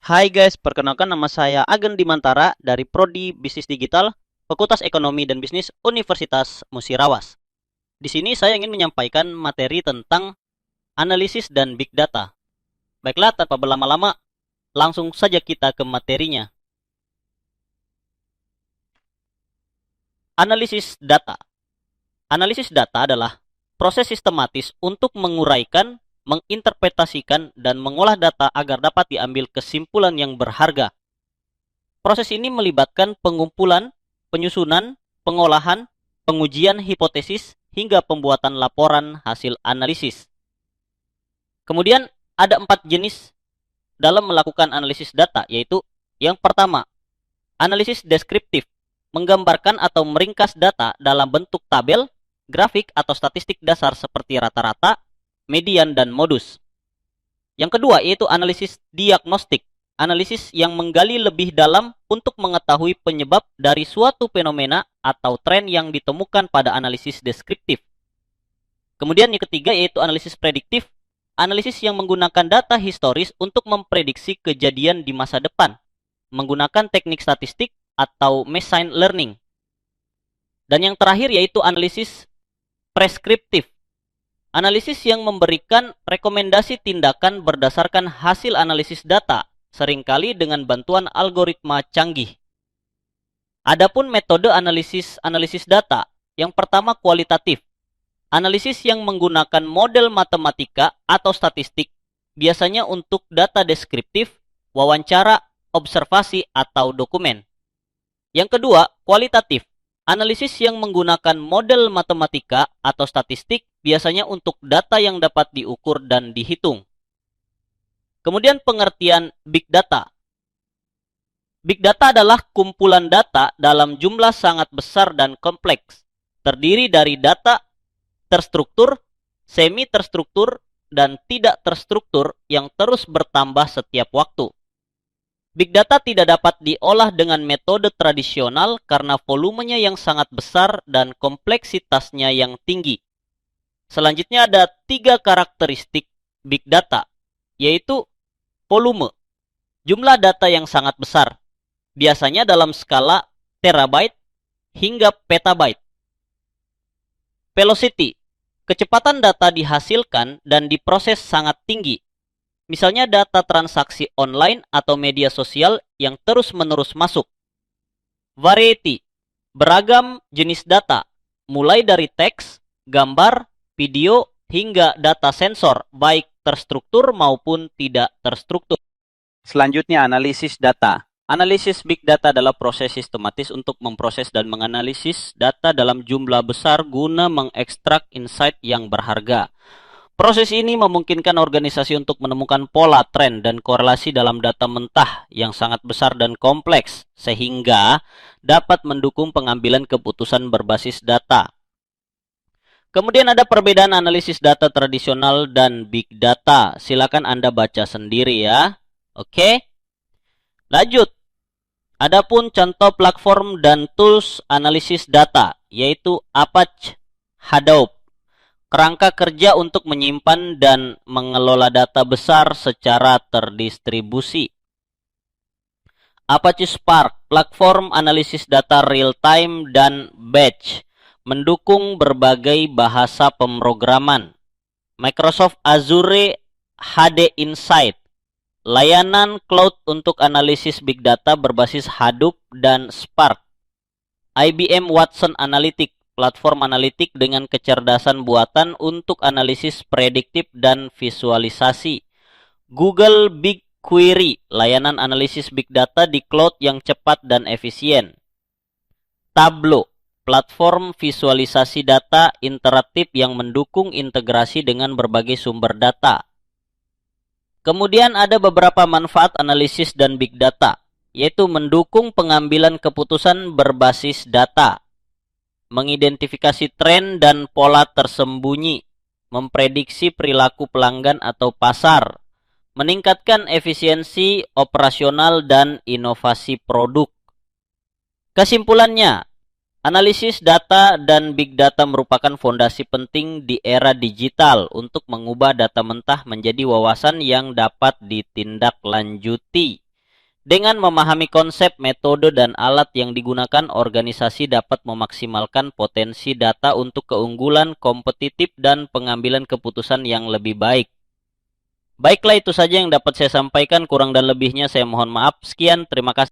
Hai guys, perkenalkan nama saya Agen Dimantara dari Prodi Bisnis Digital, Fakultas Ekonomi dan Bisnis Universitas Musirawas. Di sini saya ingin menyampaikan materi tentang analisis dan big data. Baiklah, tanpa berlama-lama, langsung saja kita ke materinya. Analisis data. Analisis data adalah proses sistematis untuk menguraikan, menginterpretasikan, dan mengolah data agar dapat diambil kesimpulan yang berharga. Proses ini melibatkan pengumpulan, penyusunan, pengolahan, pengujian hipotesis, hingga pembuatan laporan hasil analisis. Kemudian ada 4 jenis dalam melakukan analisis data, yaitu yang pertama, analisis deskriptif, menggambarkan atau meringkas data dalam bentuk tabel, grafik atau statistik dasar seperti rata-rata, median, dan modus. Yang kedua yaitu analisis diagnostik, analisis yang menggali lebih dalam untuk mengetahui penyebab dari suatu fenomena atau tren yang ditemukan pada analisis deskriptif. Kemudian yang ketiga yaitu analisis prediktif, analisis yang menggunakan data historis untuk memprediksi kejadian di masa depan, menggunakan teknik statistik atau machine learning. Dan yang terakhir yaitu analisis preskriptif, analisis yang memberikan rekomendasi tindakan berdasarkan hasil analisis data, seringkali dengan bantuan algoritma canggih. Adapun metode analisis data, yang pertama kualitatif, analisis yang menggunakan model matematika atau statistik, biasanya untuk data deskriptif, wawancara, observasi, atau dokumen. Yang kedua, kualitatif, analisis yang menggunakan model matematika atau statistik, biasanya untuk data yang dapat diukur dan dihitung. Kemudian pengertian big data. Big data adalah kumpulan data dalam jumlah sangat besar dan kompleks, terdiri dari data terstruktur, semi terstruktur, dan tidak terstruktur yang terus bertambah setiap waktu. Big data tidak dapat diolah dengan metode tradisional karena volumenya yang sangat besar dan kompleksitasnya yang tinggi. Selanjutnya ada 3 karakteristik big data, yaitu volume, jumlah data yang sangat besar, biasanya dalam skala terabyte hingga petabyte. Velocity, kecepatan data dihasilkan dan diproses sangat tinggi. Misalnya data transaksi online atau media sosial yang terus-menerus masuk. Variety, beragam jenis data, mulai dari teks, gambar, video, hingga data sensor, baik terstruktur maupun tidak terstruktur. Selanjutnya, analisis data. Analisis big data adalah proses sistematis untuk memproses dan menganalisis data dalam jumlah besar guna mengekstrak insight yang berharga. Proses ini memungkinkan organisasi untuk menemukan pola, tren, dan korelasi dalam data mentah yang sangat besar dan kompleks, sehingga dapat mendukung pengambilan keputusan berbasis data. Kemudian ada perbedaan analisis data tradisional dan big data. Silakan Anda baca sendiri ya. Oke. Lanjut. Adapun contoh platform dan tools analisis data, yaitu Apache Hadoop, kerangka kerja untuk menyimpan dan mengelola data besar secara terdistribusi. Apache Spark, platform analisis data real-time dan batch, mendukung berbagai bahasa pemrograman. Microsoft Azure HD Insight, layanan cloud untuk analisis big data berbasis Hadoop dan Spark. IBM Watson Analytics, platform analitik dengan kecerdasan buatan untuk analisis prediktif dan visualisasi. Google BigQuery, layanan analisis big data di cloud yang cepat dan efisien. Tableau, platform visualisasi data interaktif yang mendukung integrasi dengan berbagai sumber data. Kemudian ada beberapa manfaat analisis dan big data, yaitu mendukung pengambilan keputusan berbasis data, mengidentifikasi tren dan pola tersembunyi, memprediksi perilaku pelanggan atau pasar, meningkatkan efisiensi operasional dan inovasi produk. Kesimpulannya, analisis data dan big data merupakan fondasi penting di era digital untuk mengubah data mentah menjadi wawasan yang dapat ditindaklanjuti. Dengan memahami konsep, metode, dan alat yang digunakan, organisasi dapat memaksimalkan potensi data untuk keunggulan, kompetitif, dan pengambilan keputusan yang lebih baik. Baiklah, itu saja yang dapat saya sampaikan. Kurang dan lebihnya saya mohon maaf. Sekian, terima kasih.